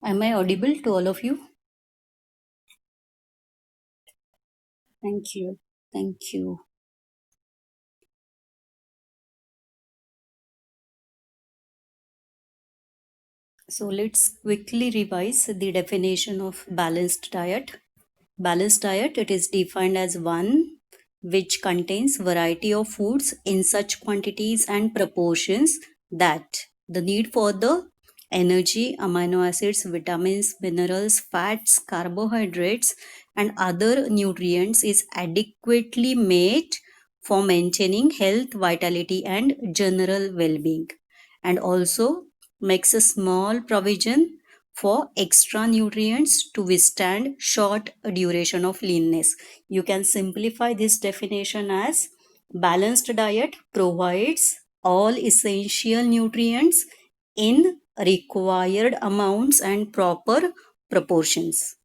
Am I audible to all of you? Thank you. Thank you. So let's quickly revise the definition of balanced diet. Balanced diet, it is defined as one which contains variety of foods in such quantities and proportions that the need for the energy, amino acids, vitamins, minerals, fats, carbohydrates, and other nutrients is adequately made for maintaining health, vitality, and general well-being, and also makes a small provision for extra nutrients to withstand short duration of leanness. You can simplify this definition as balanced diet provides all essential nutrients in required amounts and proper proportions.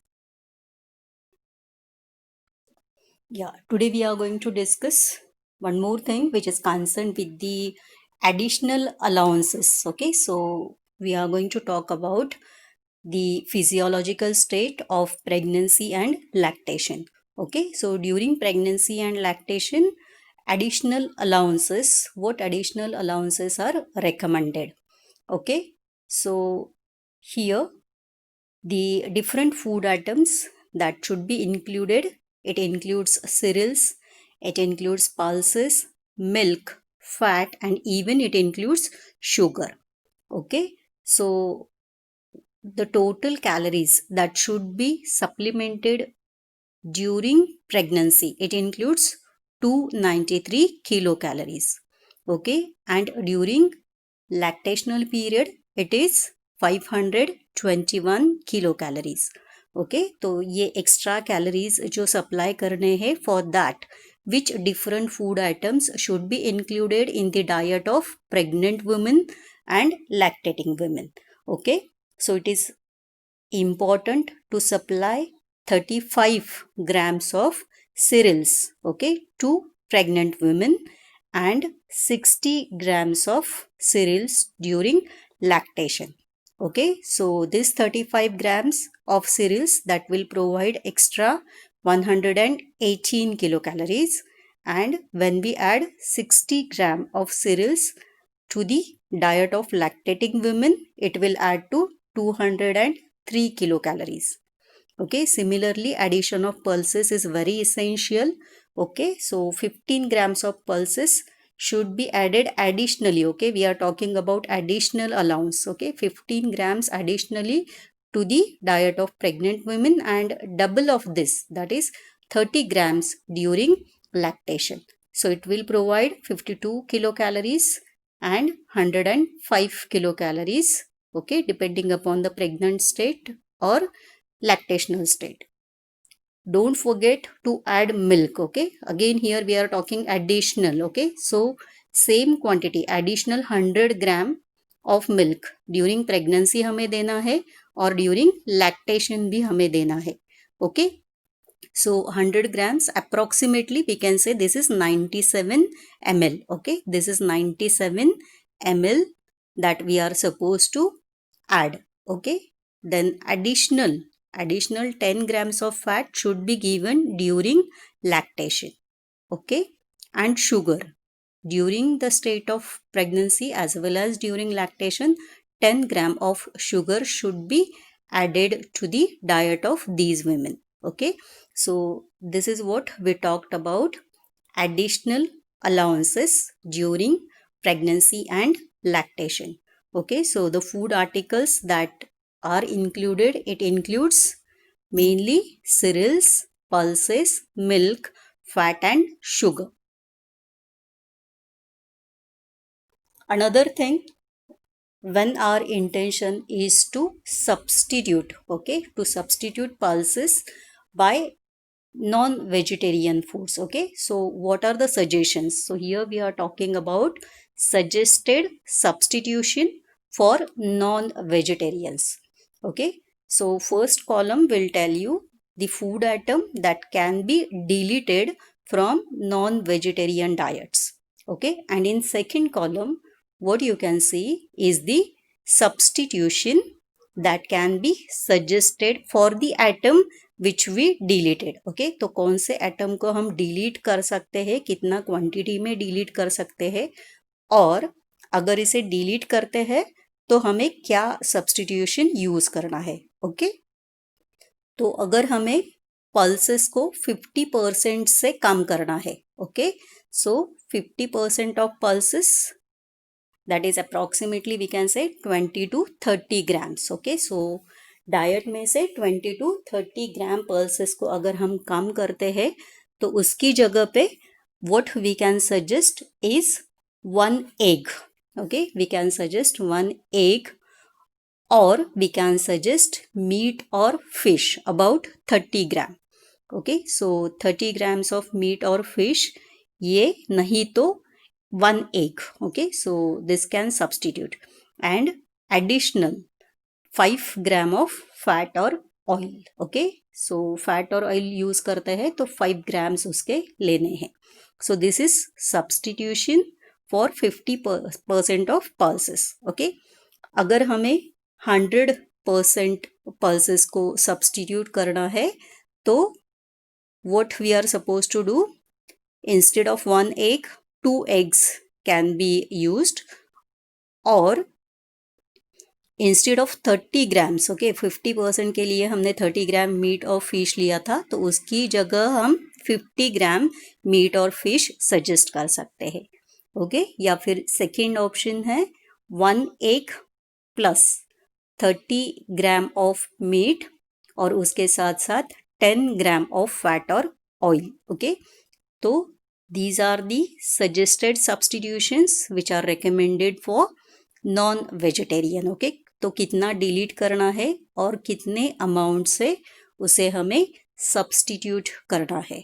Yeah, today we are going to discuss one more thing which is concerned with the additional allowances. Okay, so we are going to talk about the physiological state of pregnancy and lactation. Okay, so during pregnancy and lactation, additional allowances, what additional allowances are recommended? Okay, so here the different food items that should be included, it includes cereals, it includes pulses, milk, fat, and even it includes sugar. Okay, so the total calories that should be supplemented during pregnancy, it includes 293 kilocalories. Okay, and during lactational period it is 521 kilocalories. Okay, तो ये extra calories जो supply करने हैं, for that which different food items should be included in the diet of pregnant women and lactating women. Okay, so it is important to supply 35 grams of cereals, okay, to pregnant women and 60 grams of cereals during lactation. Okay, so this 35 grams of cereals that will provide extra 118 kilocalories, and when we add 60 gram of cereals to the diet of lactating women, it will add to 203 kilocalories. Okay, similarly addition of pulses is very essential. Okay, so 15 grams of pulses should be added additionally. Okay, we are talking about additional allowance. Okay, 15 grams additionally to the diet of pregnant women, and double of this, that is 30 grams during lactation. So it will provide 52 kilocalories and 105 kilocalories, okay, depending upon the pregnant state or lactational state. Don't forget to add milk. Okay, again here we are talking additional. Okay, so same quantity, additional 100 gram of milk during pregnancy हमें देना है और during lactation भी हमें देना है. Okay, so 100 grams approximately we can say this is 97 ml. Okay, this is 97 ml that we are supposed to add. Okay, then additional 10 grams of fat should be given during lactation. Okay, and sugar during the state of pregnancy as well as during lactation, 10 gram of sugar should be added to the diet of these women. Okay, so this is what we talked about additional allowances during pregnancy and lactation. Okay, so the food articles that are included, it includes mainly cereals, pulses, milk, fat, and sugar. Another thing, when our intention is to substitute, okay, to substitute pulses by non-vegetarian foods. Okay, so what are the suggestions? So here we are talking about suggested substitution for non-vegetarians. Okay, so first column will tell you the food item that can be deleted from non-vegetarian diets. Okay, and in second column what you can see is the substitution that can be suggested for the atom which we deleted. Okay, तो कौन से atom को हम delete कर सकते हैं, कितना quantity में डिलीट कर सकते हैं, और अगर इसे डिलीट करते हैं तो हमें क्या सब्स्टिट्यूशन यूज करना है. ओके, तो अगर हमें पल्सेस को 50% से कम करना है. Okay, so 50% of pulses, that is approximately we can say 20 to 30 grams. Okay, so diet में से 20 to 30 ग्राम पल्सेस को अगर हम कम करते हैं तो उसकी जगह पे what we can suggest is one egg. Okay, we can suggest one egg, or we can suggest meat or fish about 30 gram. Okay, so 30 grams of meat or fish, ये नहीं तो one egg. Okay, so this can substitute, and additional 5 gram of fat or oil. Okay, so fat और oil use करते हैं तो 5 grams उसके लेने हैं. So this is substitution for 50% of pulses. Okay, अगर हमें 100% pulses को substitute करना है तो what we are supposed to do, instead of one egg, 2 eggs can be used, or instead of 30 grams, okay, 50% के लिए हमने 30 ग्राम मीट और फिश लिया था तो उसकी जगह हम 50 ग्राम मीट और फिश सजेस्ट कर सकते हैं. ओके, या फिर सेकेंड ऑप्शन है 1 egg plus 30 gram of meat और उसके साथ साथ 10 ग्राम ऑफ फैट और ऑयल. ओके, तो these are the suggested substitutions which are recommended for non vegetarian. Okay, तो कितना डिलीट करना है और कितने अमाउंट से उसे हमें सब्स्टिट्यूट करना है.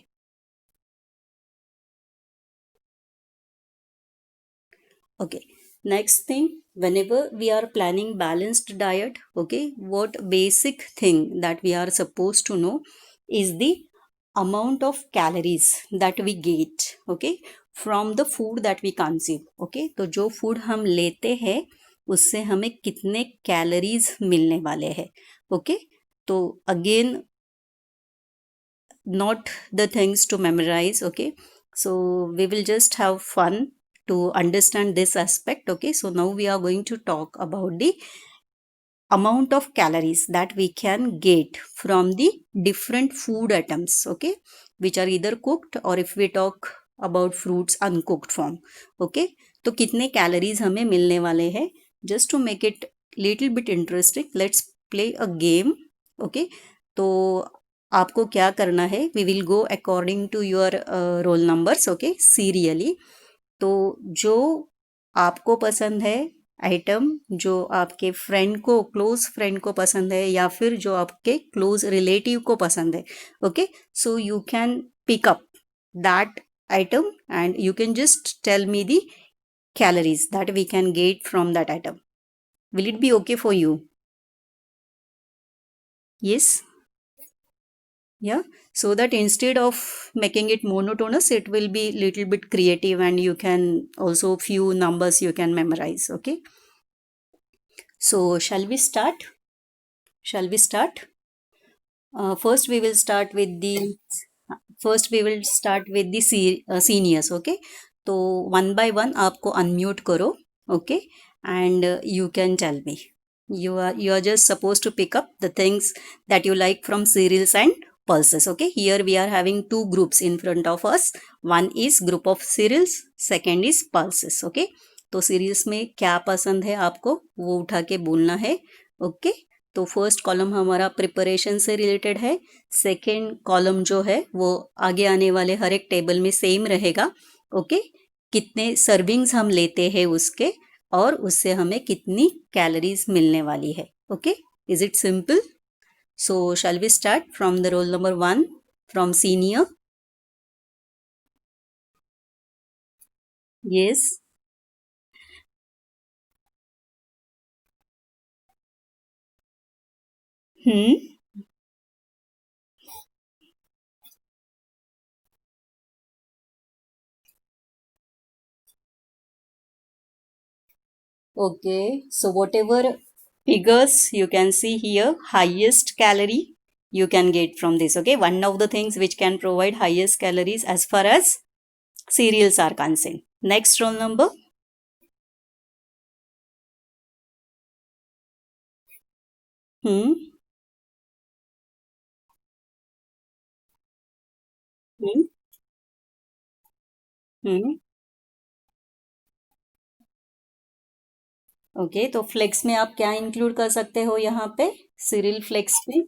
Okay, next thing, whenever we are planning balanced diet, okay, what basic thing that we are supposed to know is the amount of calories that we get, okay, from the food that we consume. okay, तो जो food हम लेते हैं उससे हमें कितने calories मिलने वाले हैं. ओके, तो again not the things to memorize. Okay, so we will just have fun to understand this aspect. Okay, so now we are going to talk about the amount of calories that we can get from the different food items, okay, which are either cooked, or if we talk about fruits, uncooked form. Okay, तो कितने calories हमें मिलने वाले हैं. Just to make it little bit interesting, let's play a game. Okay, तो आपको क्या करना है, we will go according to your roll numbers. Okay, serially. तो जो आपको पसंद है आइटम, जो आपके फ्रेंड को, क्लोज फ्रेंड को पसंद है, या फिर जो आपके क्लोज रिलेटिव को पसंद है, okay, so you can pick up that item and you can just tell me the calories that we can get from that item. Will it be okay for you? Yes, yeah, so that instead of making it monotonous, it will be little bit creative and you can also few numbers you can memorize. Okay, so shall we start? First we will start with the seniors. Okay, तो one by one आपको unmute करो. Okay, and you can tell me. You are just supposed to pick up the things that you like from cereals and pulses. Okay, here we are having two groups in front of us. One is group of cereals, second is pulses. Okay, तो serials में क्या पसंद है आपको वो उठा के बोलना है. ओके, तो फर्स्ट कॉलम हमारा प्रिपरेशन से रिलेटेड है. सेकेंड कॉलम जो है वो आगे आने वाले हर एक टेबल में सेम रहेगा. ओके, कितने सर्विंग्स हम लेते हैं उसके, और उससे हमें कितनी कैलोरीज मिलने वाली है. Okay, is it simple? So shall we start from the roll number 1 from senior. Yes. Okay, so whatever figures you can see here, highest calorie you can get from this. Okay, one of the things which can provide highest calories as far as cereals are concerned. Next roll number. Hmm. Hmm. Hmm. Okay, तो flex में आप क्या include कर सकते हो यहाँ पे, serial flex में?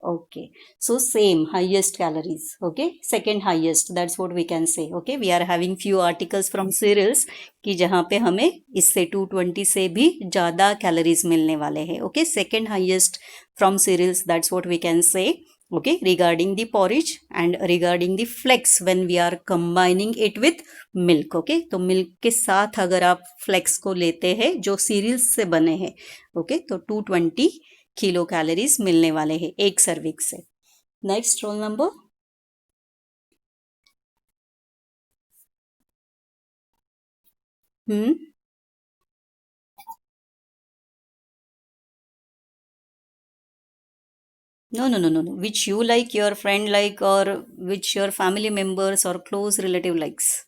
Okay, so same highest calories. Okay, second highest. That's what we can say. Okay, we are having few articles from cereals कि जहाँ पे हमें इससे 220 से भी ज़्यादा calories मिलने वाले हैं. Okay, second highest from cereals. That's what we can say. Okay, regarding the porridge and regarding the flex when we are combining it with milk. Okay, तो milk के साथ अगर आप flex को लेते हैं जो cereals से बने हैं, okay, तो 220 किलो कैलोरीज मिलने वाले हैं एक सर्विंग से. Next roll number. Hmm. No, no, no, no, no. Which you like, your friend like, or which your family members or close relative likes.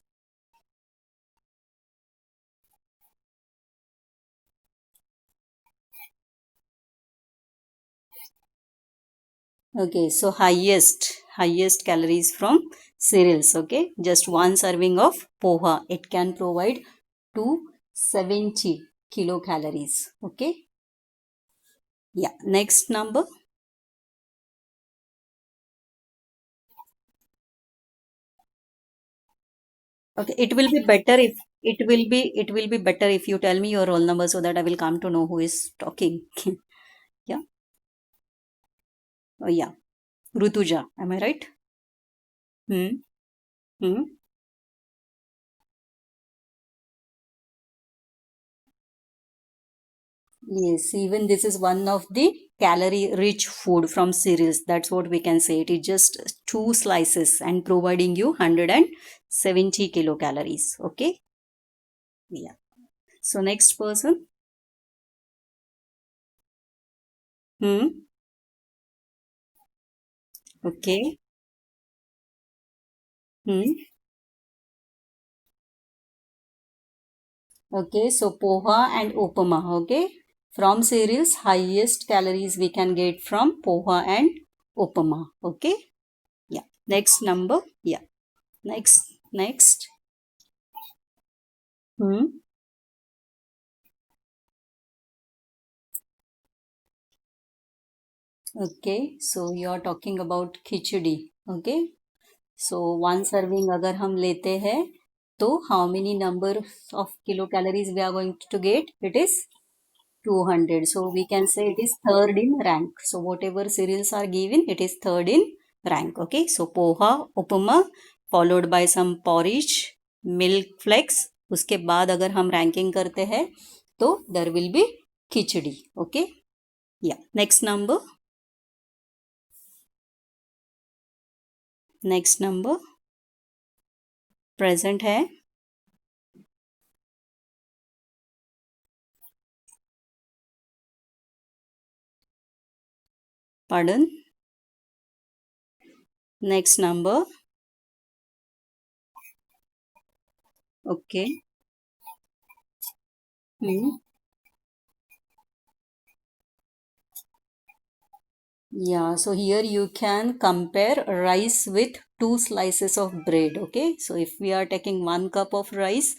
Okay, so highest calories from cereals. Okay, just one serving of poha. It can provide 270 kilocalories. Okay, yeah. Next number. Okay, it will be better if you tell me your roll number so that I will come to know who is talking. Yeah. Oh yeah. Rutuja. Am I right? Hmm. Hmm. Yes, even this is one of the calorie rich food from cereals. That's what we can say. It is just two slices and providing you 170 kilocalories. Okay. Yeah. So next person. Hmm. Okay. Hmm. Okay, so poha and upama. Okay, from cereals, highest calories we can get from poha and upama. Okay, yeah. Next number, yeah. Next. Hmm. Okay, so you are talking about khichdi. Okay, so one serving अगर हम लेते हैं तो how many number of kilocalories we are going to get? It is 200. So we can say it is third in rank. So whatever cereals are given, it is third in rank. Okay. So poha, upama, followed by some porridge, milk flakes. उसके बाद अगर हम ranking करते हैं तो there will be khichdi. Okay. Yeah. Next number. Next number. Present है. Pardon. Next number. Okay. Hmm. Yeah, so here you can compare rice with two slices of bread. Okay, so if we are taking 1 cup of rice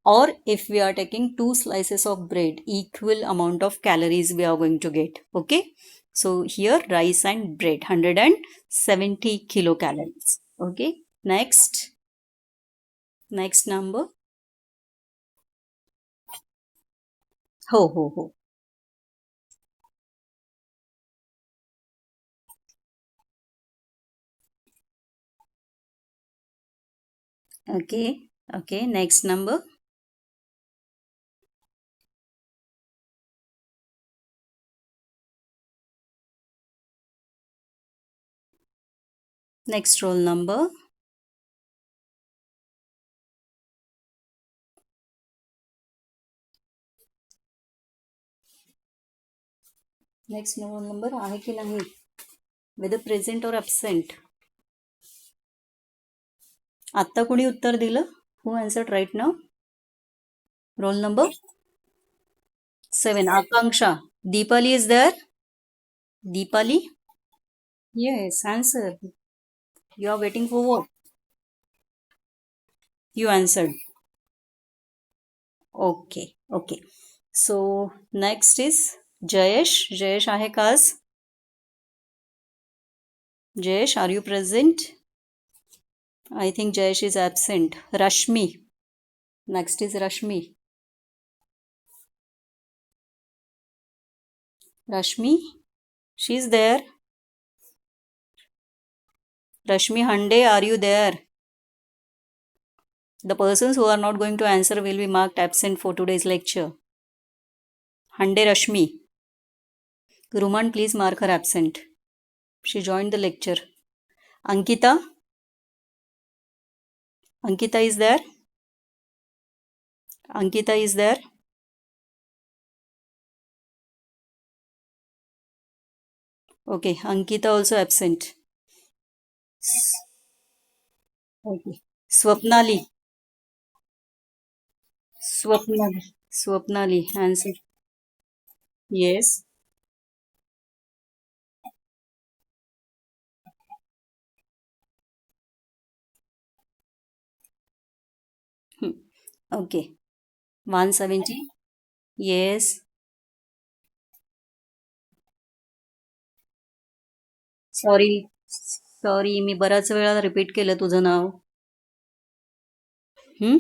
or if we are taking two slices of bread, equal amount of calories we are going to get. Okay, so here rice and bread 170 kilocalories. Okay, next number. Ho ho ho. Okay, okay, next number. Next roll number. Next roll number आहे की नाही, weather present और absent. आत्ता कोणी उत्तर दिलं? Who answered right now? Roll number 7, Akanksha. Deepali is there? Deepali? Yes, answer. You are waiting for what? You answered. Okay, okay. So next is Jayesh. Jayesh आहे का आज? Jayesh, are you present? I think Jayesh is absent. Rashmi. Next is Rashmi. Rashmi, she's there. Rashmi Hande, are you there? The persons who are not going to answer will be marked absent for today's lecture. Hande Rashmi. Ruman, please mark her absent. She joined the lecture. Ankita? Ankita is there? Ankita is there? Okay, Ankita also absent. Okay. Swapnali. Swapnali. Swapnali, answer. Yes. Hmm. Okay. 170. Yes. Sorry. Sorry, मी बऱ्याच वेळा repeat केलं तुझं नाव. हम्म.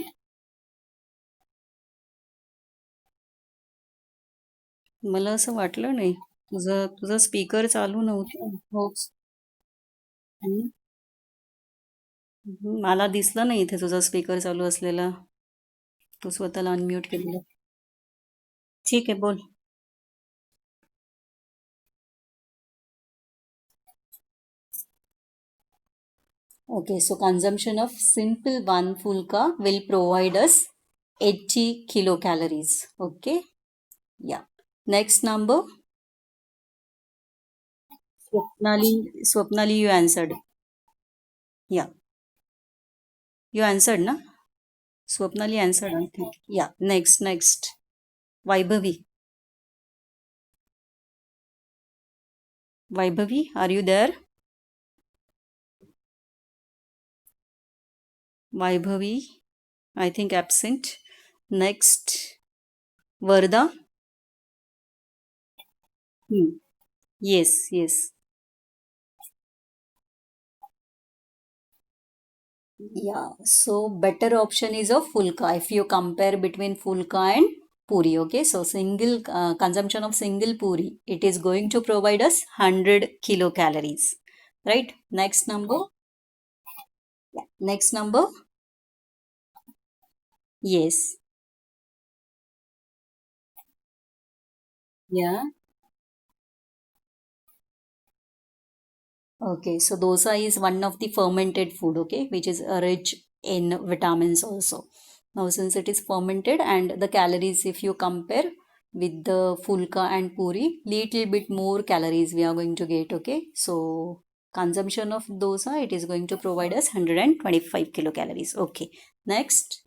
मला असं वाटलं नाही. तुझं तुझा स्पीकर चालू नव्हता. हो. हम्म. मला दिसलं नाही इथे तुझा स्पीकर चालू असलेला. तू स्वतःला अनम्यूट केलेलं. ठीक आहे, बोल. Okay, so consumption of simple one fulka will provide us 80 kilocalories. Okay, yeah. Next number, Swapnali. Swapnali, you answered. Yeah, you answered, na? Swapnali answered, I think. Yeah, next. Vaibhavi. Vaibhavi, are you there? Vaibhavi, I think absent. Next, Varda. Hmm. Yes. Yeah, so better option is of fulka if you compare between fulka and puri. Okay, so single consumption of single puri, it is going to provide us 100 kilocalories. Right? Next number. Yeah. Next number. Yes. Yeah. Okay, so dosa is one of the fermented food, okay, which is rich in vitamins also. Now, since it is fermented and the calories, if you compare with the fulka and puri, little bit more calories we are going to get, okay. So, consumption of dosa, it is going to provide us 125 kilocalories. Okay, next,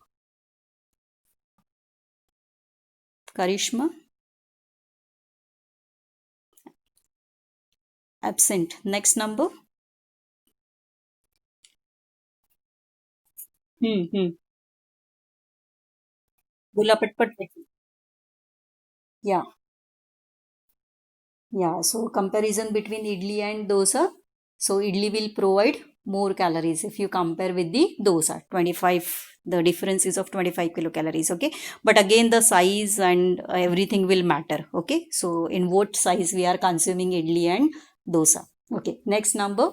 Karishma, absent. Next number. Hmm. बोला पटपट. Yeah. Yeah, so comparison between idli and dosa. So idli will provide more calories if you compare with the dosa. 25, the difference is of 25 kilocalories. Okay, but again the size and everything will matter. Okay, so in what size we are consuming idli and dosa. Okay, next number.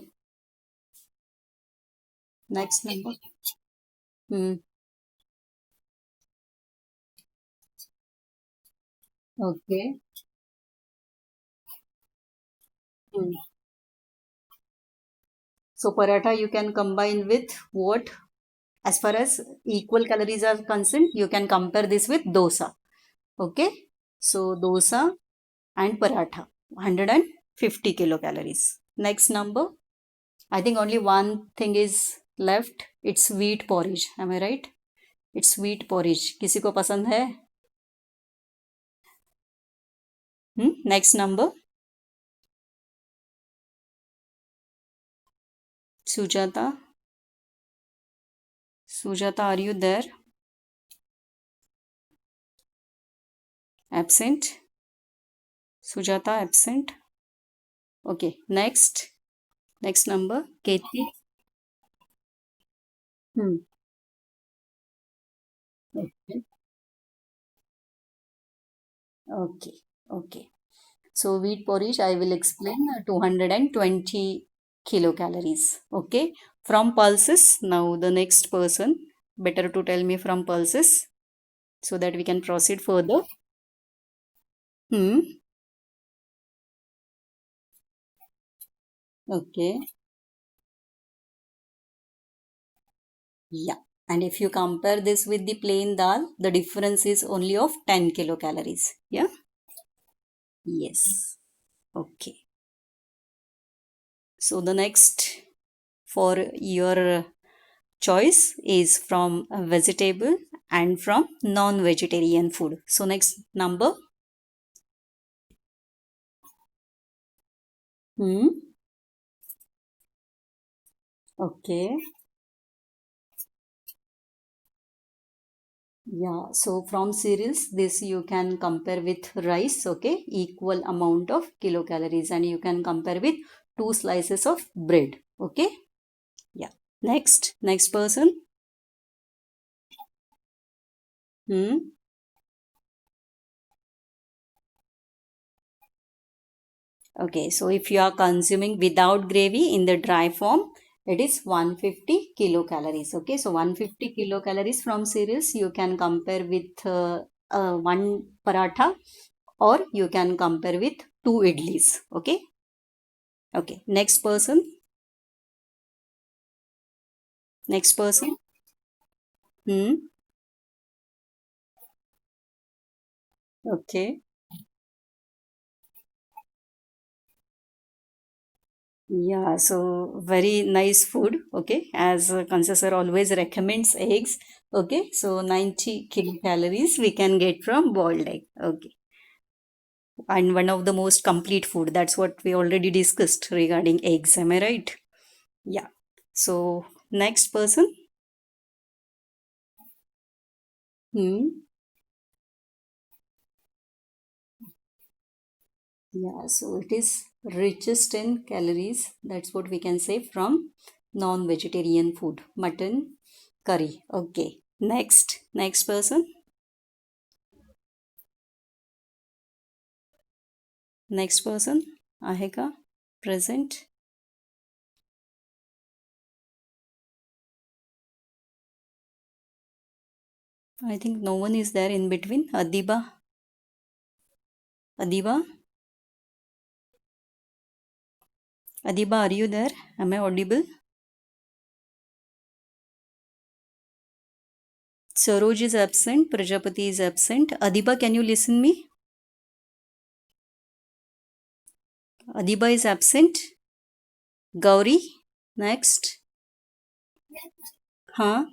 Next number. Hmm. Okay. Hmm. So paratha you can combine with what? As far as equal calories are concerned, you can compare this with dosa. Okay, so dosa and paratha. 150 kilocalories. Next number, I think only one thing is left. It's wheat porridge. Am I right? It's wheat porridge. किसी को पसंद है? Next number, Sujata. Sujata, are you there? Absent. Sujata absent. Okay. Next number, Keti. Hmm. Okay. Okay. Okay. So wheat porridge, I will explain 220 kilocalories. Okay. From pulses, now the next person, better to tell me from pulses so that we can proceed further. Hmm. Okay. Yeah. And if you compare this with the plain dal, the difference is only of 10 kilocalories. Yeah. Yes. Okay. So the next for your choice is from a vegetable and from non-vegetarian food. So next number. Hmm. Okay. Yeah. So from cereals, this you can compare with rice. Okay. Equal amount of kilocalories, and you can compare with two slices of bread. Okay. Yeah. Next person. Hmm. Okay, so if you are consuming without gravy in the dry form, it is 150 kilocalories. Okay, so 150 kilocalories from cereals you can compare with one paratha, or you can compare with two idlis. Okay, okay. Next person. Next person. Hmm. Okay. Yeah, so very nice food. Okay, as Kansa sir always recommends eggs. Okay, so 90 kilocalories we can get from boiled egg. Okay, and one of the most complete food. That's what we already discussed regarding eggs. Am I right? Yeah. So next person. Hmm. Yeah. So it is richest in calories. That's what we can say from non-vegetarian food. Mutton curry. Okay. Next person. Next person. Aheka. Present. I think no one is there in between. Adiba. Adiba. Adiba, are you there? Am I audible? Saroj is absent. Prajapati is absent. Adiba, can you listen me? Adiba is absent. Gauri, next. Huh?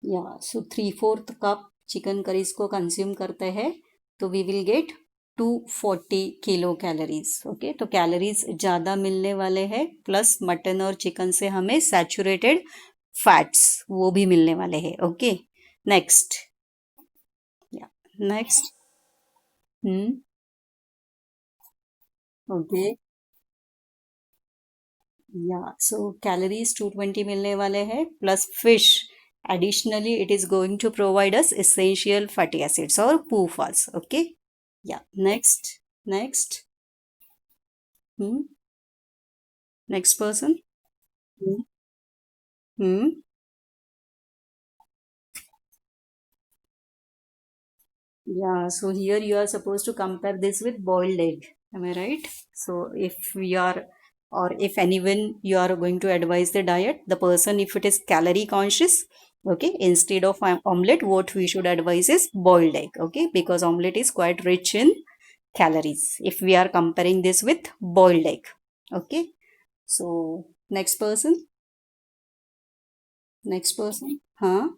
Yeah. So 3/4 cup chicken curries को consume करते हैं तो we will get 240 kilo calories. Okay, तो calories ज़्यादा मिलने वाले हैं, plus mutton और चिकन से हमें सैचुरेटेड फैट्स वो भी मिलने वाले हैं. Okay, next. या नेक्स्ट. हम्म. ओके. या सो कैलोरीज 220 मिलने वाले हैं, plus fish additionally it is going to provide us essential fatty acids or PUFAs. Okay. Yeah. Next. Hmm. Next person. Hmm. Hmm. Yeah, so here you are supposed to compare this with boiled egg. Am I right? So if we are, or if anyone you are going to advise the diet, the person, if it is calorie conscious, Okay, instead of omelette, what we should advise is boiled egg. Okay, because omelette is quite rich in calories if we are comparing this with boiled egg. Okay, so next person, huh?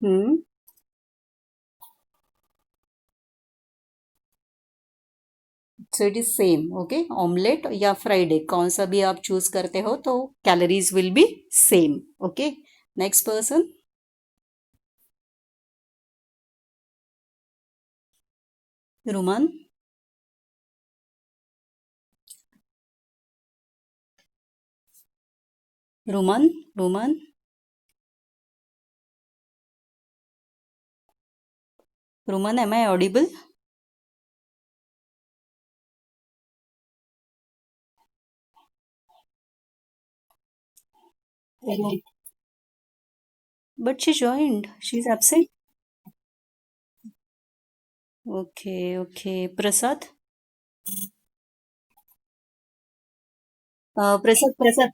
Hmm. So it is same okay omelette या fried egg कौन सा भी आप choose करते हो तो calories will be same okay next person Ruman Ruman Ruman Ruman am I audible but she joined she is absent okay okay Prasad Prasad Prasad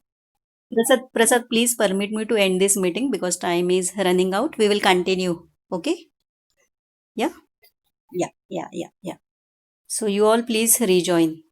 Prasad please permit me to end this meeting because time is running out we will continue okay yeah yeah so you all please rejoin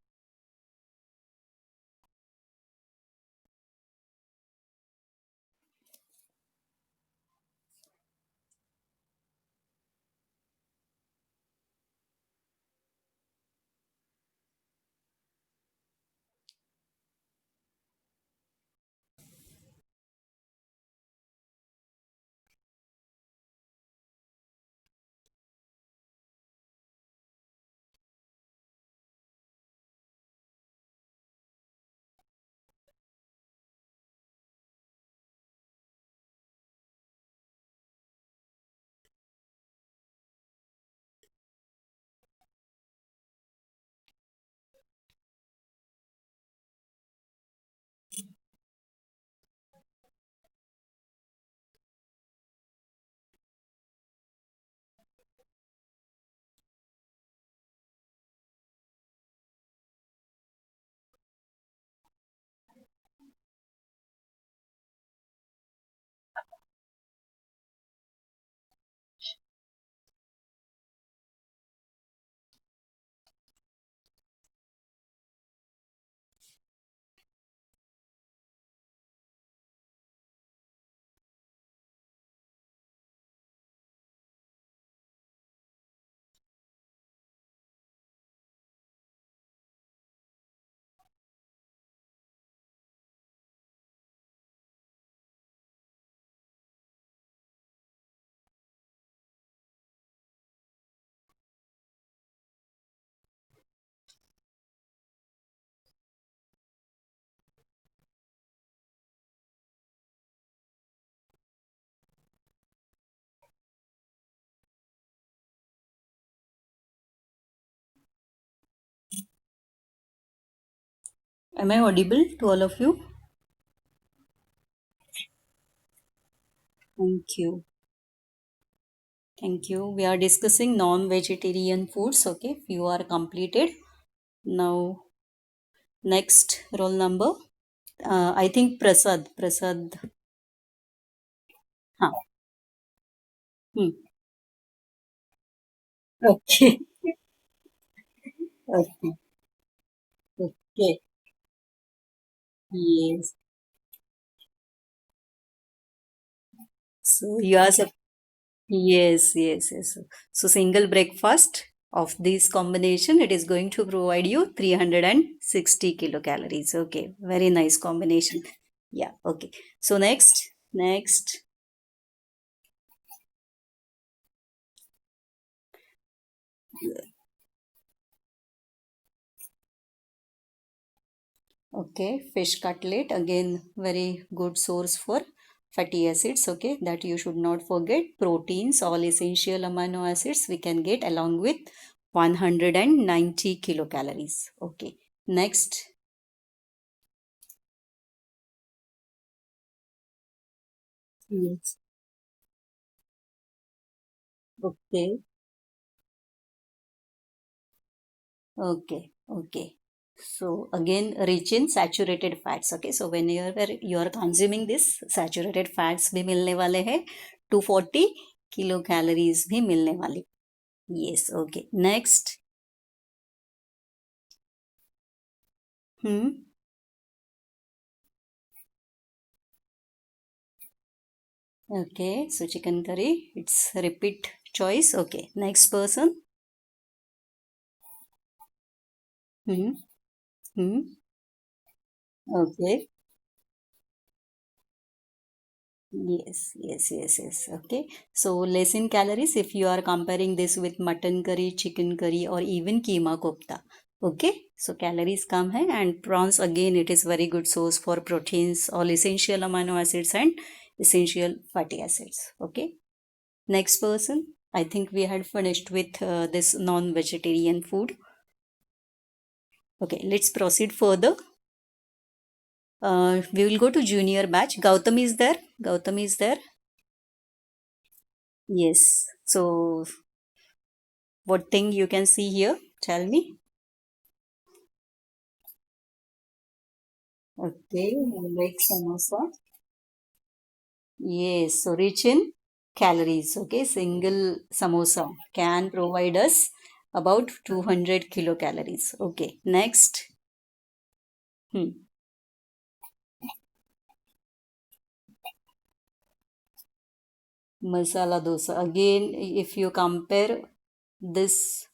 am I audible to all of you thank you Thank you. We are discussing non-vegetarian foods. Okay, few are completed. Now, next roll number. I think Prasad. Prasad. Huh. Hmm. Okay. Okay. Okay. Yes. So you are yes. So single breakfast of this combination, it is going to provide you 360 kilocalories. Okay. Very nice combination. Yeah. Okay. So next. Okay, fish cutlet again very good source for fatty acids. Okay, that you should not forget. Proteins, all essential amino acids we can get along with 190 kilocalories. Okay, next. Yes. Okay, okay. So again, rich in saturated fats. Okay, so whenever you are consuming this, saturated fats भी मिलने वाले हैं, 240 kilo calories भी मिलने वाली. Yes, okay. Next. Hmm. Okay, so chicken curry, it's repeat choice. Okay, next person. Hmm. Hmm. Okay. Yes, yes, yes, yes. Okay. So less in calories if you are comparing this with mutton curry, chicken curry, or even keema kofta. Okay. So calories come hai, and prawns again it is very good source for proteins, all essential amino acids and essential fatty acids. Okay. Next person. I think we had finished with this non-vegetarian food. Okay, let's proceed further. We will go to junior batch. Gautam is there. Gautam is there. Yes. So what thing you can see here? Tell me. Okay, like samosa. Yes, so rich in calories. Okay, single samosa can provide us about 200 kilocalories. Okay, next. Hmm. Masala dosa. Again, if you compare this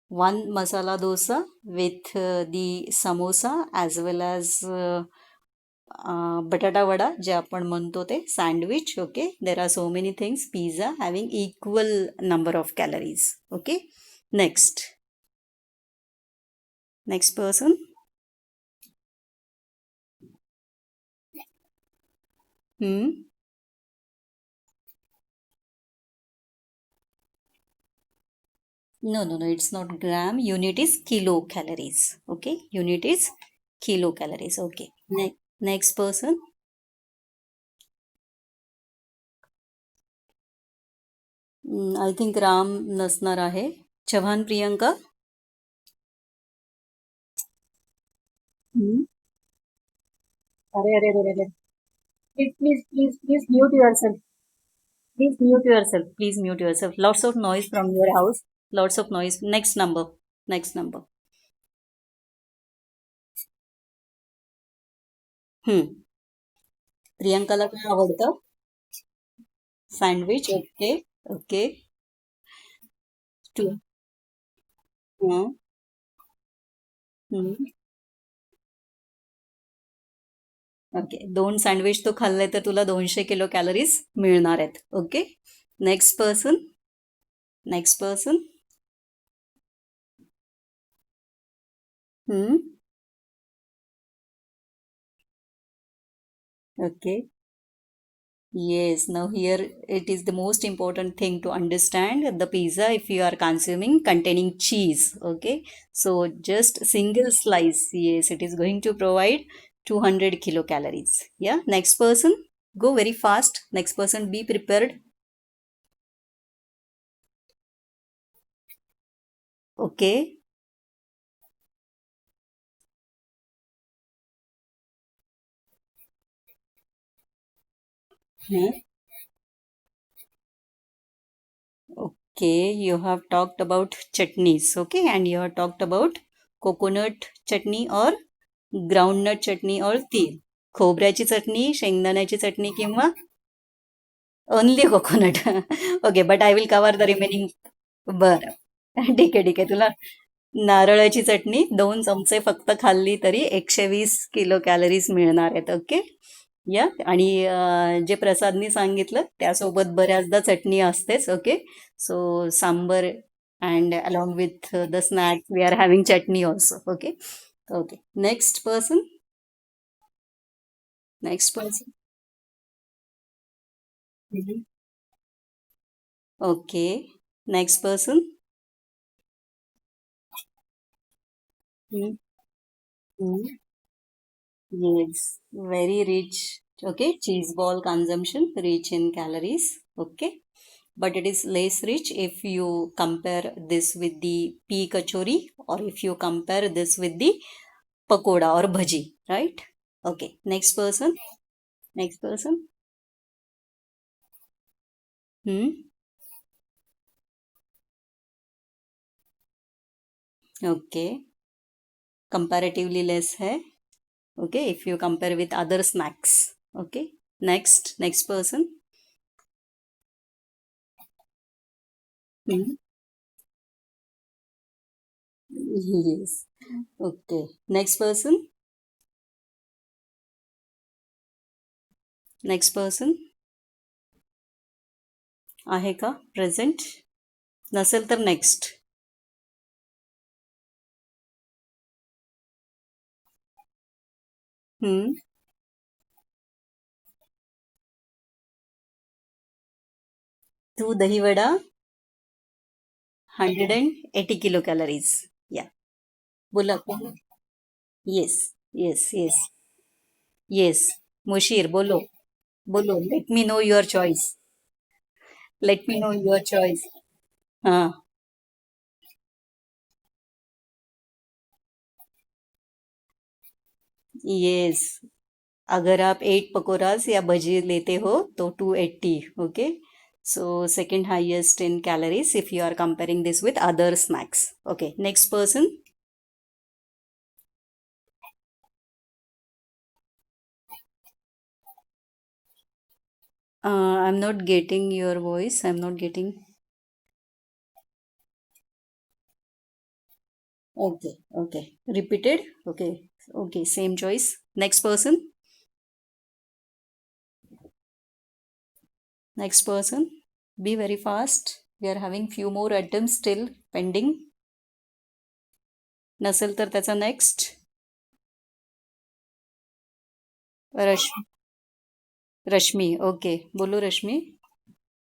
one masala dosa with the samosa as well as बटाटा वडा जे आपण म्हणतो ते sandwich. Okay, there are so many things. Pizza having equal number of calories. Okay, next. Next person. Hmm. No, no, no, it's not gram. Unit is kilocalories. Okay, unit is kilocalories. Okay, next person. I think Ram नसणार आहे. Chavan Priyanka. Hmm. अरे अरे अरे अरे. Please, please, please, please mute yourself. Please mute yourself. Please mute yourself. Lots of noise from your house. Lots of noise. Next number. Next number. हम्म. प्रियंकाला काय आवडतं? Sandwich. Okay. Okay. Two. हं. हम्म. ओके. 2 सँडविच तू खाल्ले तर तुला 200 calories मिळणार आहेत. Okay. Next person. Next person. Hmm. Okay. Yes, now here it is the most important thing to understand the pizza if you are consuming containing cheese. Okay, so just single slice. Yes, it is going to provide 200 kilocalories. Yeah, next person, go very fast. Next person, be prepared. Okay. Hmm. Okay, you have talked about chutneys. Okay, and you have talked about coconut chutney or groundnut chutney और तीळ. खोबऱ्याची चटणी, शेंगदाण्याची चटणी किंवा only coconut. Okay, but I will cover the remaining. बरं. ठीक आहे, ठीक आहे. तुला नारळाची चटणी 2 चमचे फक्त खाल्ली तरी 120 कॅलरीज मिळणार आहेत. ओके. या आणि जे प्रसादनी सांगितलं त्यासोबत बऱ्याचदा चटणी असतेच. Okay, so sambar and along with the snack we are having chutney also. Okay. Okay, next person. Next person. Okay, next person. Yes, very rich. Okay, cheese ball consumption, rich in calories. Okay. but it is less rich if you compare this with the pea kachori or if you compare this with the pakoda or bhaji, right? Okay, next person. Next person. Hmm. Okay, comparatively less है. Okay, if you compare with other snacks. Okay, next person. Hmm. Yes. Okay, next person. Next person. आहे का present? नसेल तर next. Hmm. Two dahi vada, 180 kilocalories. Yeah. बोला कोण? Yes. Yes. Yes. Yes. Mushir, बोलो. बोलो. Let me know your choice. Let me know your choice. हाँ. Yes. अगर आप 8 पकोराज या भजी लेते हो तो 280. Okay. So second highest in calories if you are comparing this with other snacks. Okay. Next person. I'm not getting your voice. I'm not getting. Okay. Okay. Repeated. Okay. Okay. Same choice. Next person. Next person. Be very fast. We are having few more items still pending. नसेल तर त्याचा next. Rashmi. Okay. बोलो रश्मी.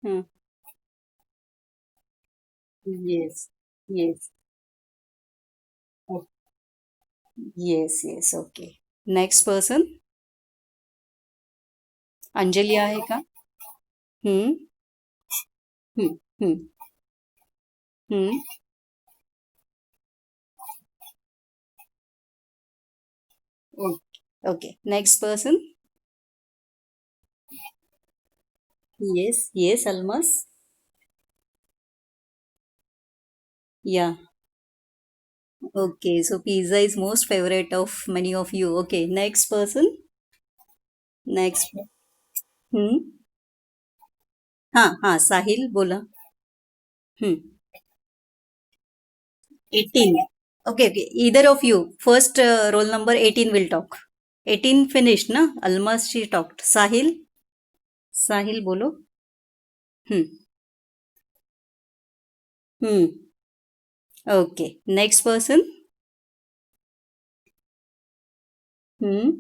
हं. Yes. Yes. Yes. Yes. Okay. Next person. Anjali आहे का? हं. हं. हं. हं. Okay. Okay. Next person. Yes. Yes. Almas. Yeah. Okay, so pizza is most favorite of many of you. Okay, next person. Next. Hmm. हाँ हाँ साहिल बोला. Hmm. 18. Okay, okay. Either of you. First roll number 18 will talk. 18 finished, na? Almost she talked. Sahil. Sahil बोलो. Hmm. Hmm. Okay. Next person. Hmm.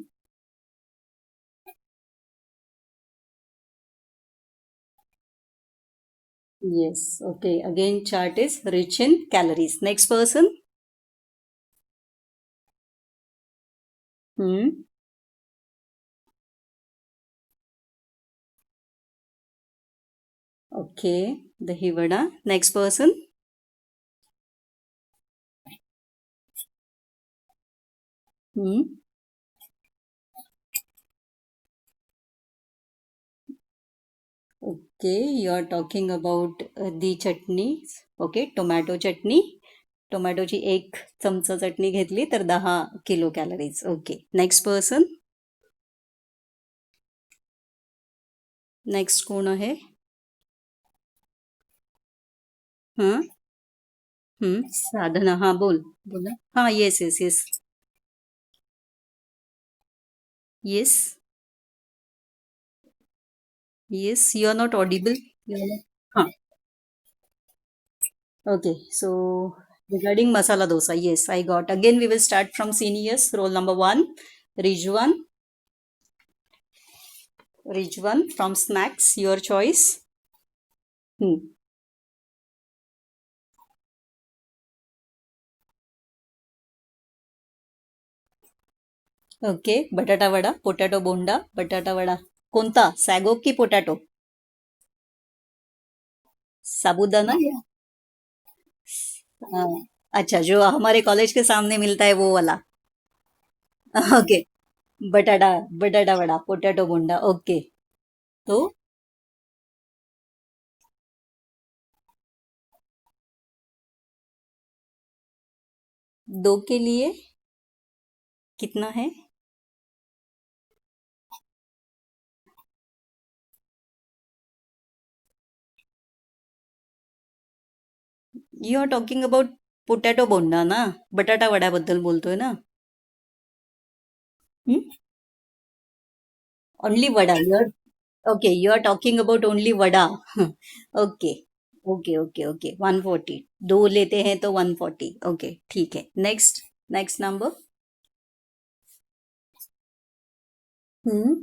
Yes. Okay. Again, chart is rich in calories. Next person. Hmm. Okay. The Hivada. Next person. Hmm. Okay, you are talking about the chutneys. Okay, tomato chutney. टोमॅटोची 1 चमचा चटणी घेतली तर 10 किलो calories. Okay. Next person. Next कोण आहे? हां. साधना. हां, बोल. बोला. हां, yes, yes, yes. Yes. Yes, you are not audible. हां. Okay, so regarding masala dosa, yes, I got. Again, we will start from seniors. Roll number one, Rijwan. Rijwan from snacks, your choice. Hmm. Okay. बटाटा vada, potato बोंडा, बटाटा वडा. कोणता? Sago की potato? साबूदाना या हाँ, अच्छा, जो हमारे कॉलेज के सामने मिलता है वो वाला। ओके। बटाटा, बटाटा वड़ा, पोटैटो बोंडा, ओके। तो 2 के लिए कितना है? You are talking about potato bonda ना? बटाटा वड्याबद्दल बोलतोय ना? Only vada, you are okay, you are talking about only vada. Okay, okay, okay, okay, 140। 2 लेते हैं तो 140, ओके, ठीक है। Next, next number. Hmm.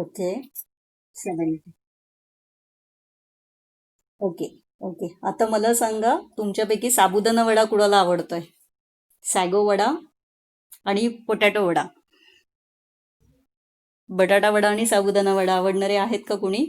Okay, 70। Okay, okay, आता मला सांगा, तुमच्यापैकी साबुदाणा वडा कुणाला आवडतोय? सॅगो वडा आणि पोटॅटो वडा, बटाटा वडा आणि साबुदाणा वडा आवडणारे आहेत का कुणी?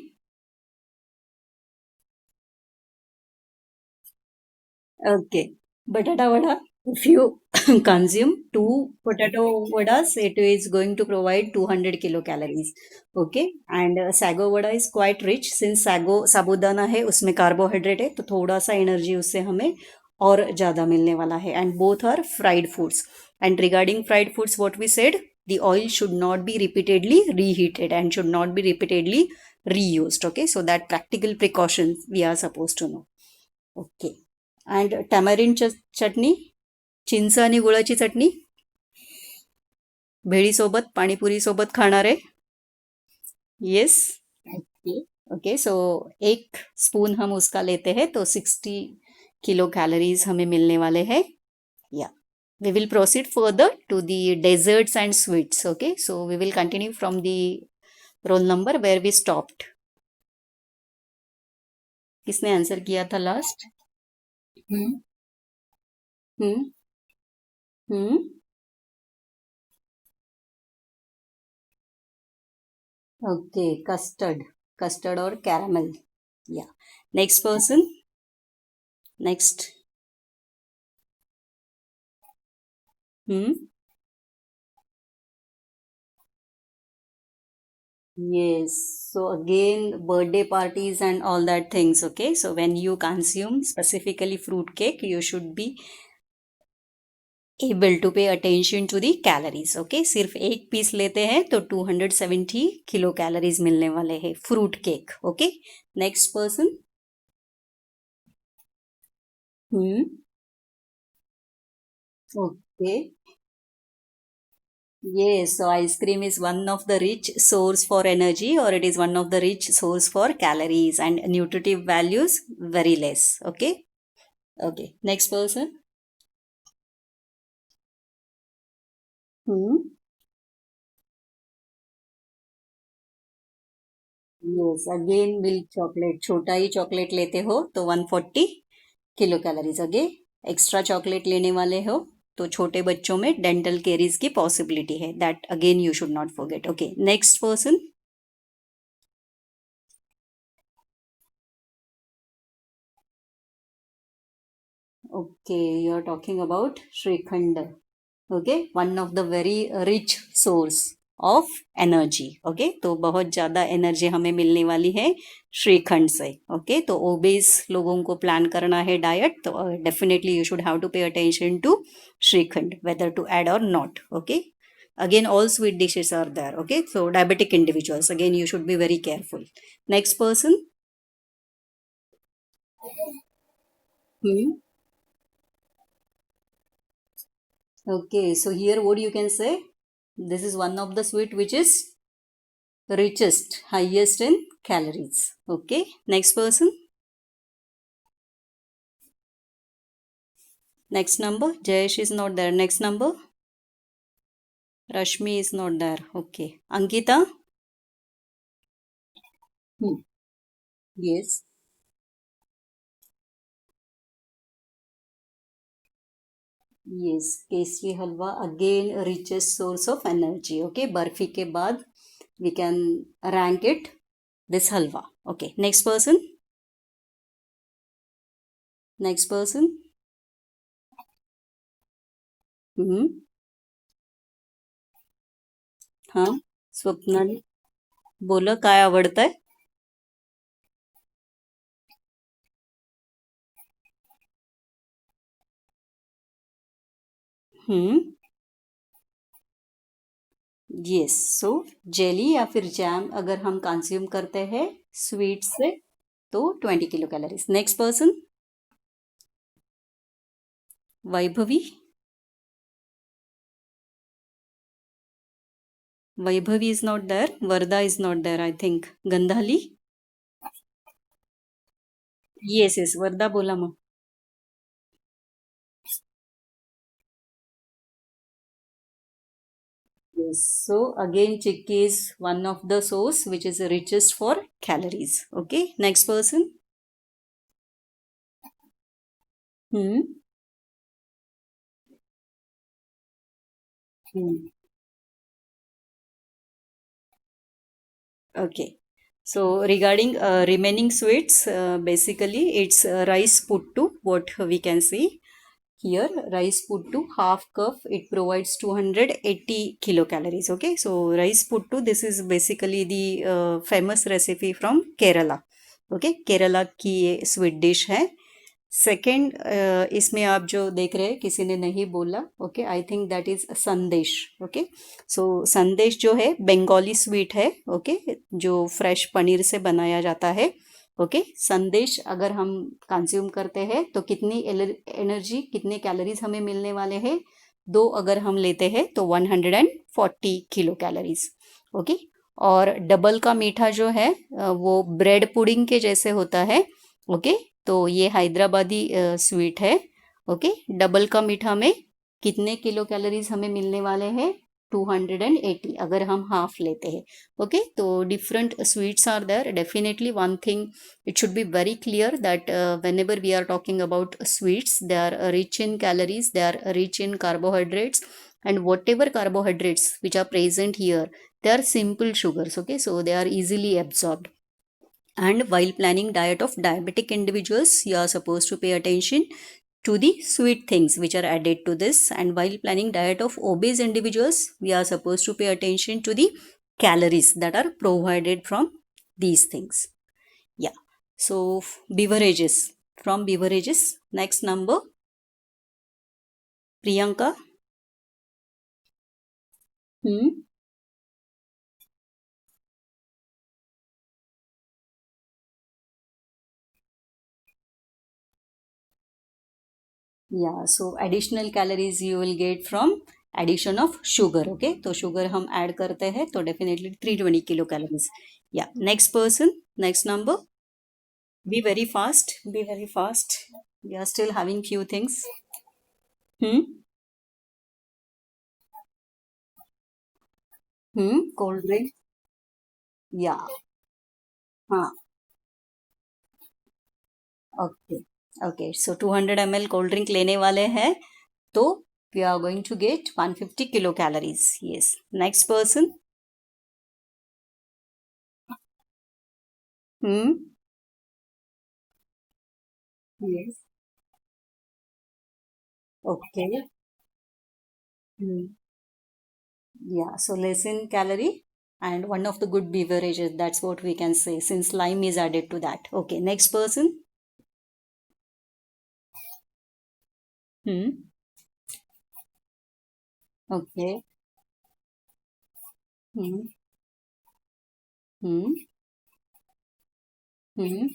Okay. Batata vada. If you consume two potato vadas, it is going to provide 200 kilocalories. Okay. And sago vada is quite rich since sago साबूदाना है उसमें कार्बोहाइड्रेट है तो थोड़ा सा एनर्जी उससे हमें और ज़्यादा मिलने वाला है and both are fried foods and regarding fried foods what we said the oil should not be repeatedly reheated and should not be repeatedly reused. Okay, so that practical precautions we are supposed to know. Okay. And tamarind chutney, चिंच आणि गुळाची चटणी, भेळीसोबत, पाणीपुरीसोबत खाणारे. Yes. Okay, okay, so 1 spoon हम उसका लेते हैं तो 60 किलो कैलोरीज हमें मिलने वाले हैं। या we will proceed further to the desserts and sweets. Okay, so we will continue from the roll number where we stopped. किसने आंसर किया था लास्ट? हम्म। हम्म। हम्म। ओके, कस्टर्ड, कस्टर्ड और कैरामल। या next person, next. Hmm. Yes. So again, birthday parties and all that things. Okay. So when you consume specifically fruit cake, you should be able to pay attention to the calories. Okay. सिर्फ एक piece लेते हैं तो 270 kilo calories मिलने वाले हैं fruit cake. Okay, next person. Hmm. Okay. Yes, so ice cream is one of the rich source for energy or it is one of the rich source for calories and nutritive values very less. Okay. Okay. Next person. Hmm. Yes, again milk chocolate. छोटा ही chocolate लेते हो तो 140 kilo calories. अगे extra chocolate लेने वाले हो तो छोटे बच्चों में डेंटल केरीज की पॉसिबिलिटी है, that again you should not forget. Okay, next person. Okay, you are talking about shrikhand. Okay, one of the very rich source of energy. Okay, तो बहुत ज़्यादा एनर्जी हमें मिलने वाली है श्रीखंड से. ओके, तो ओबेस लोगों को प्लान करना है डाइट तो definitely you should have to pay attention to shrikhand whether to add or not. Okay, again all sweet dishes are there. Okay, so diabetic individuals, again you should be very careful. Next person. Hmm. Okay, so here what you can say, this is one of the sweet which is richest, highest in calories. Okay, next person. Next number. Jayesh is not there. Next number. Rashmi is not there. Okay, Ankita. Hmm. Yes. Yes, Kesari halwa again richest source of energy. Okay, barfi के बाद we can rank it This halwa. Okay. Next person. Next person. हम्म. हाँ. स्वप्नाली. बोला काय आवडतंय. हम्म. Yes. सो jelly या फिर jam अगर हम कंज्यूम करते हैं स्वीट से तो 20 kilo calories. Next person. Vaibhavi. Vaibhavi is not there. Wardha is not there I think. Gandhali. Yes yes Wardha बोला मग. Yes. So again, chickpea is one of the source which is richest for calories. Okay. Next person. Hmm. Hmm. Okay. So regarding remaining sweets, basically it's rice puttu. What we can see here, rice puttu half cup. It provides 280 kilocalories. Okay. So rice puttu. This is basically the famous recipe from Kerala. Okay. Kerala की ये sweet dish है. Second, इसमें आप जो देख रहे हैं किसी ने नहीं बोला. Okay. I think that is संदेश. ओके. सो संदेश जो है बंगाली स्वीट है. ओके. जो फ्रेश पनीर से बनाया जाता है. ओके. संदेश अगर हम कंज्यूम करते हैं तो कितनी एनर्जी कितने कैलोरीज हमें मिलने वाले हैं. दो अगर हम लेते हैं तो 140 किलो कैलोरीज. ओके. और डबल का मीठा जो है वो ब्रेड पुडिंग के जैसे होता है. ओके. तो ये हैदराबादी स्वीट है. ओके. डबल का मीठा में कितने किलो कैलोरीज हमें मिलने वाले हैं. 280 अगर हम हाफ लेते हैं. ओके. तो different sweets are there. Definitely one thing it should be very clear that whenever we are talking about sweets, they are rich in calories, they are rich in carbohydrates, and whatever carbohydrates which are present here, they are simple sugars. Okay. So they are easily absorbed. And while planning diet of diabetic individuals, you are supposed to pay attention to the sweet things which are added to this. And while planning diet of obese individuals, we are supposed to pay attention to the calories that are provided from these things. Yeah. So beverages. From beverages, next number, Priyanka. Hmm. Yeah, so additional calories you will get from addition of sugar. Okay, तो sugar हम add करते हैं तो definitely 320 kilocalories. Yeah, next person, next number. Be very fast. Be very fast. We are still having few things. Hmm. Hmm. Cold drink. Yeah. हाँ. Okay. Okay. So 200 ml cold drink लेने वाले हैं तो we are going to get 150 kilocalories. Yes. Next person. Hmm. Yes. Okay. Hmm. Yeah. So less in calorie and one of the good beverages. That's what we can say since lime is added to that. Okay. Next person. Hmm. Okay. Hmm. Hmm. Hmm.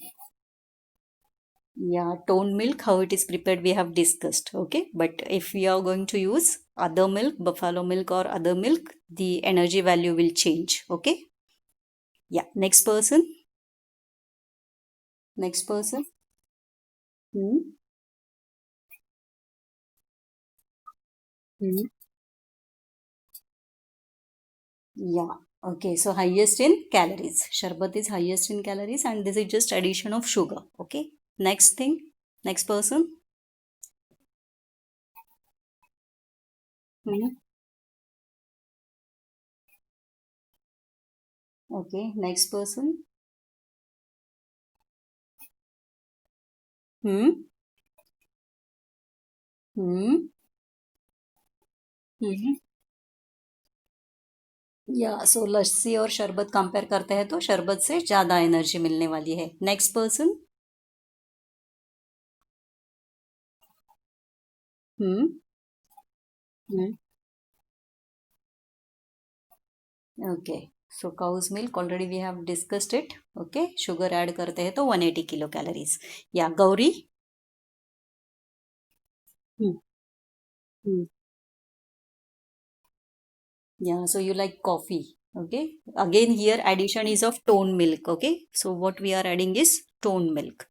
Yeah, toned milk, how it is prepared, we have discussed. Okay, but if we are going to use other milk, buffalo milk or other milk, the energy value will change. Okay, yeah. Next person. Next person. Hmm. Hmm. Yeah. Okay, so highest in calories. Sharbat is highest in calories, and this is just addition of sugar. Okay. Next thing. Next person. Hmm. Okay. Next person. Hmm. Hmm. Hmm. या सो लस्सी और शरबत compare करते हैं तो शरबत से ज्यादा energy मिलने वाली है. Next person. Hmm. Hmm. Okay. So cow's milk already we have discussed it. Okay, sugar add करते हैं तो 180 किलो कैलोरीज. या गौरी. हम्म. हम्म. Yeah, so you like coffee. Okay. Again, here addition is of tone milk. Okay. So what we are adding is tone milk.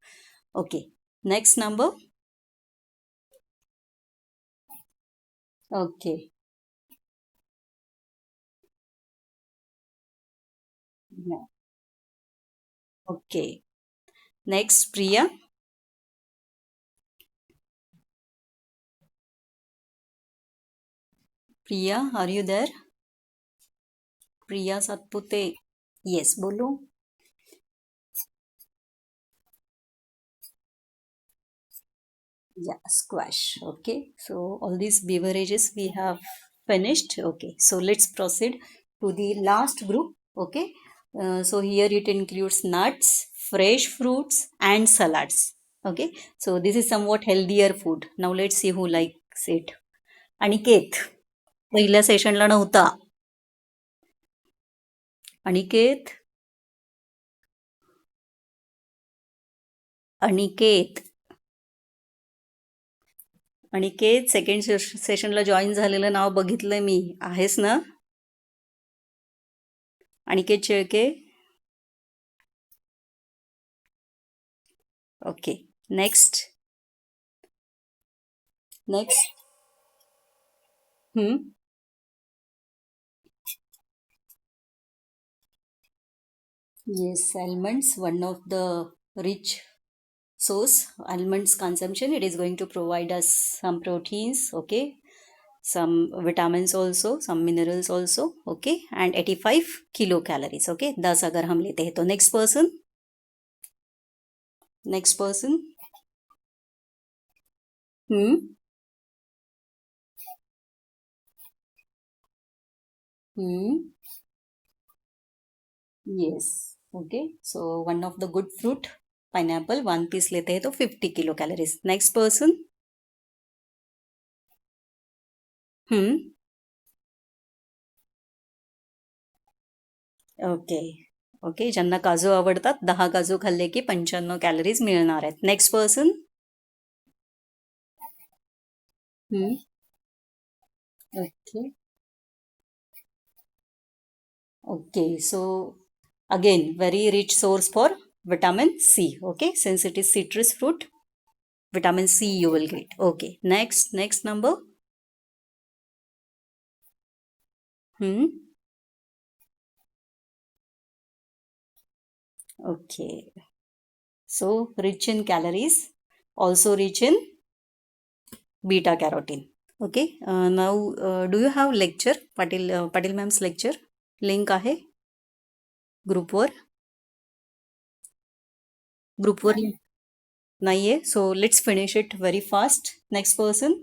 Okay. Next number. Okay. Yeah. Okay. Next, Priya. Priya, are you there? Priya Satpute. Yes, bolo. Yeah, squash. Okay. So all these beverages we have finished. Okay. So let's proceed to the last group. Okay. So here it includes nuts, fresh fruits, and salads. Okay. So this is somewhat healthier food. Now let's see who likes it. Aniket. पहिल्या सेशनला नव्हता. Aniket. Aniket. Aniket second सेशनला join झालेलं नाव बघितलं मी. आहेस ना? Aniket Shelke. Okay. Next. Next. Hmm. Yes, almonds, one of the rich source. Almonds consumption, it is going to provide us some proteins, okay, some vitamins also, some minerals also, okay, and 85 kilocalories, okay. 10 अगर हम लेते हैं तो next person. Next person. Hmm. Hmm. Yes. Okay. So one of the good fruit, pineapple, one piece लेते हैं तो 50 kilocalories. Next person. Hmm. Okay. Okay, ज्यांना काजू आवडतात 10 काजू खाल्ले की 95 कॅलरीज मिळणार आहेत. Next person. Okay. Okay. So again very rich source for vitamin C. Okay, since it is citrus fruit, vitamin C you will get. Okay. Next number. Hmm. Okay. So rich in calories, also rich in beta carotene. Okay. Now do you have lecture? Patil ma'am's lecture link आहे ग्रुपवर. ग्रुपवर नाहीये. So let's finish it very fast. Next person.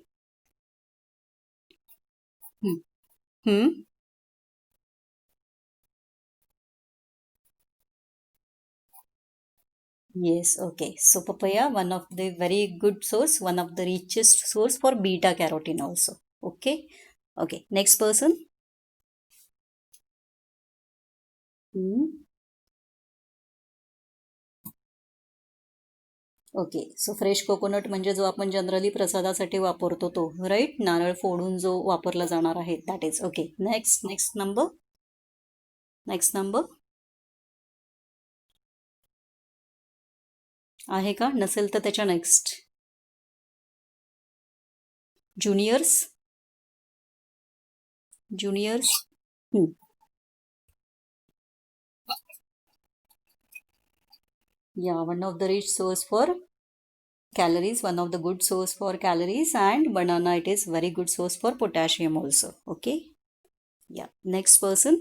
Hmm. Yes, okay. So papaya, one of the very good source, one of the richest source for beta carotene also. Okay. Okay. Next person. Hmm. Okay. So fresh coconut म्हणजे जो आपण generally प्रसादासाठी वापरतो तो, right, नारळ फोडून जो वापरला जाणार आहे, that is okay. Next number. Next number आहे का? नसेल तर त्याच्या next. Juniors. Juniors. Yeah, one of the rich source for calories, one of the good source for calories, and banana, it is very good source for potassium also. Okay. Yeah. Next person.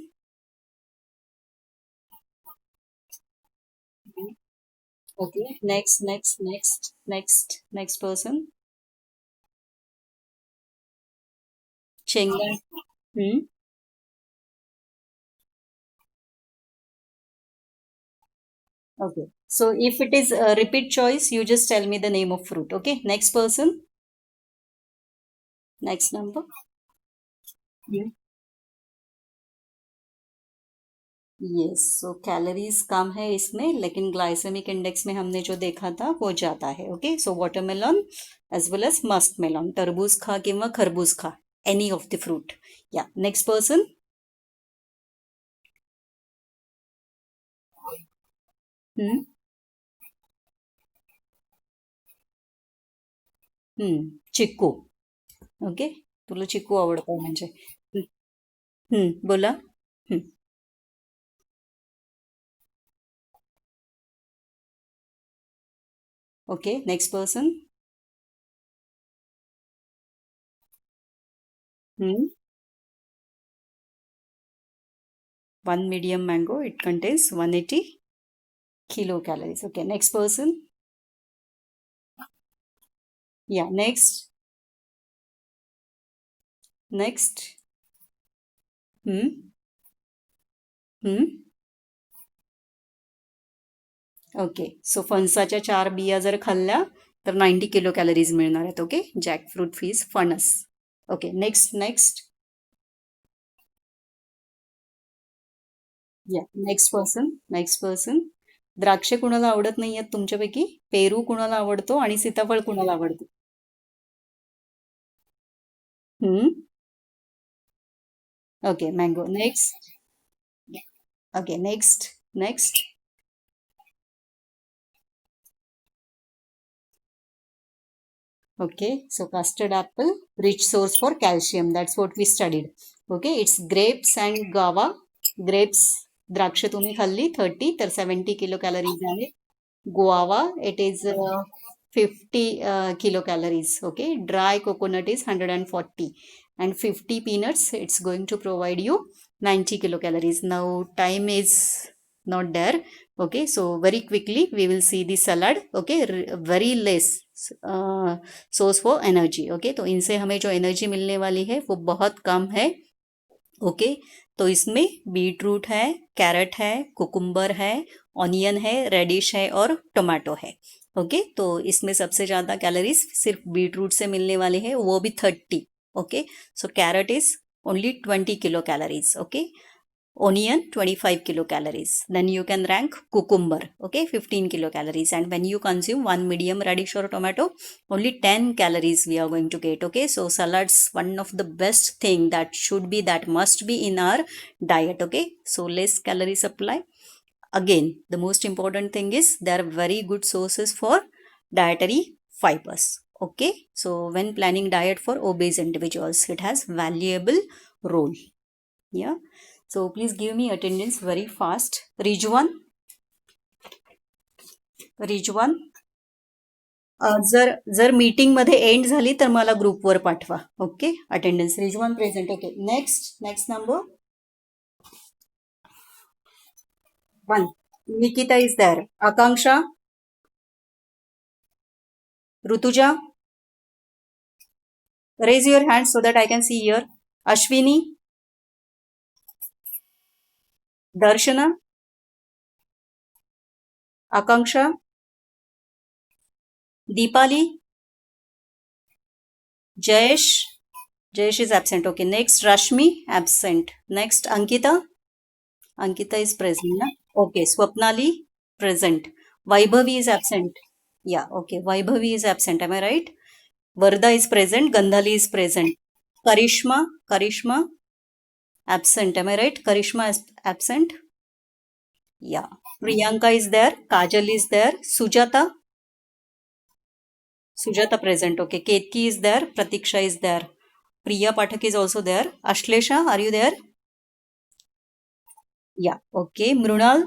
Okay, next person. Chenga. Hmm. Okay. So if it is a repeat choice, you just tell me the name of fruit. Okay. Next person. Next number. Hmm. Yes so calories कम है इसमें लेकिन glycaemic index में हमने जो देखा था वो ज्यादा है okay so watermelon as well as musk melon टरबूज खा किंवा खरबूज खा एनी ऑफ द फ्रूट या next person hmm chikoo okay तुला चिक्कू आवडतो म्हणजे बोला hmm okay next person hmm one medium mango it contains 180 kilo calories okay next person yeah next hmm hmm okay so फणसाच्या 4 बिया जर खाल्ल्या तर 90 किलो कॅलरीज मिळणार आहेत ओके जॅकफ्रूट फीज फणस ओके नेक्स्ट या नेक्स्ट पर्सन द्राक्ष कुणाला आवडत नाही आहेत तुमच्यापैकी पेरू कुणाला आवडतो आणि सीताफळ कुणाला आवडतो hmm okay mango next okay next Okay, so custard apple, rich source for calcium. That's what we studied. Okay, it's grapes and guava. Grapes, द्राक्ष तुम्ही खाल्ली 30 तर 70 किलो कॅलरीज आहे. Guava, it is 50 kilo calories. Okay, dry coconut is 140 and 50 peanuts, it's going to provide you 90 kilocalories. Now, time is not there. Okay, so very quickly we will see the salad. Okay, very less source for energy okay तो इनसे हमें जो energy मिलने वाली है वो बहुत कम है ओके तो इसमें बीट रूट है कैरेट है कुकुम्बर है ऑनियन है रेडिश है और टोमेटो है ओके तो इसमें सबसे ज़्यादा कैलोरीज सिर्फ बीट रूट से मिलने वाली है वो भी 30 okay so carrot is only 20 kilo calories okay onion 25 kilocalories then you can rank cucumber okay 15 kilocalories and when you consume one medium radish or tomato only 10 calories we are going to get okay so salads one of the best thing that must be in our diet okay so less calorie supply again the most important thing is they are very good sources for dietary fibers okay so when planning diet for obese individuals it has valuable role yeah so please give me attendance very fast. Rizwan जर जर meeting मध्ये and झाली तर मला ग्रुपवर पाठवा okay attendance Rizwan present okay next number 1 Nikita is there Akanksha Rutuja raise your hand so that I can see here Ashwini Darshana Akanksha Deepali Jayesh Jayesh is absent okay next Rashmi absent next Ankita is present na? Okay Swapnali present Vaibhavi is absent yeah okay Vaibhavi is absent am I right Varda is present Gandhali is present Karishma absent am I right Karishma is absent yeah Priyanka is there Kajal is there Sujata present okay Ketki is there Pratiksha is there Priya Pathak is also there Ashlesha are you there yeah okay Mrunal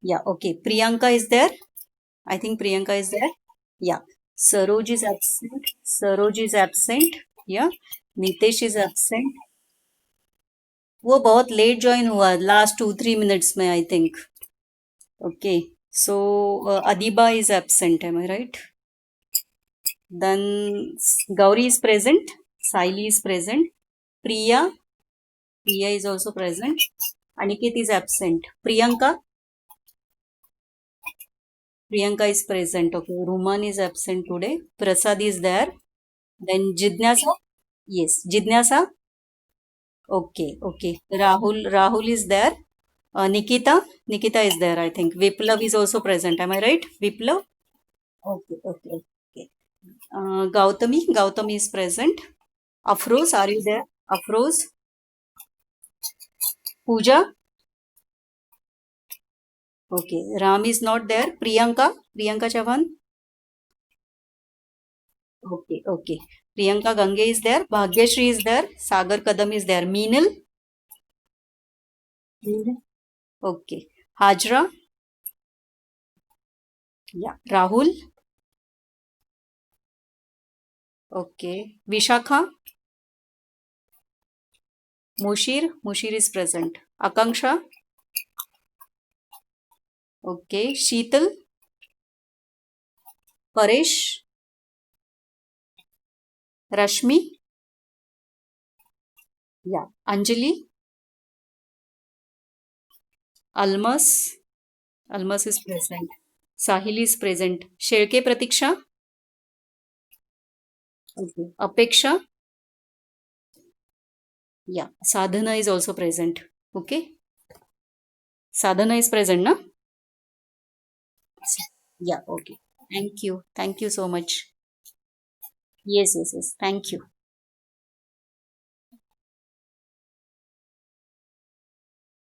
yeah okay Priyanka is there I think Priyanka is there yeah Saroj is absent yeah Nitesh is absent वो बहुत late join हुआ last 2-3 minutes में I think Okay. So Adiba is absent, am I right? Then Gauri is present. Saili is present. Priya. Priya is also present. Aniket is absent. Priyanka. Priyanka is present. Okay. Ruman is absent today. Prasad is there. Then Jidnyasa. Yes. Jidnyasa. Okay. Okay. Rahul. Rahul is there. Nikita. Nikita is there, I think. Viplav is also present. Am I right? Viplav? Okay. Okay. Okay. Gautami. Gautami is present. Afroz, are you there? Afroz. Pooja. Okay. Ram is not there. Priyanka. Priyanka Chavan. Okay. Okay. Priyanka Gange is there. Bhagyashri is there. Sagar Kadam is there. Meenal. Meenal. Okay. Hajra. Yeah. Rahul. Okay. Vishakha. Mushir. Mushir is present. Akanksha. Okay. Sheetal. Paresh. Rashmi. Yeah. Anjali. Almas. Almas is present. Sahil is present. Sherke Pratiksha. Okay. Apeksha. Yeah. Sadhana is also present. Okay. Sadhana is present, na? Yeah. Okay. Thank you. Thank you so much. Yes, yes, yes. Thank you.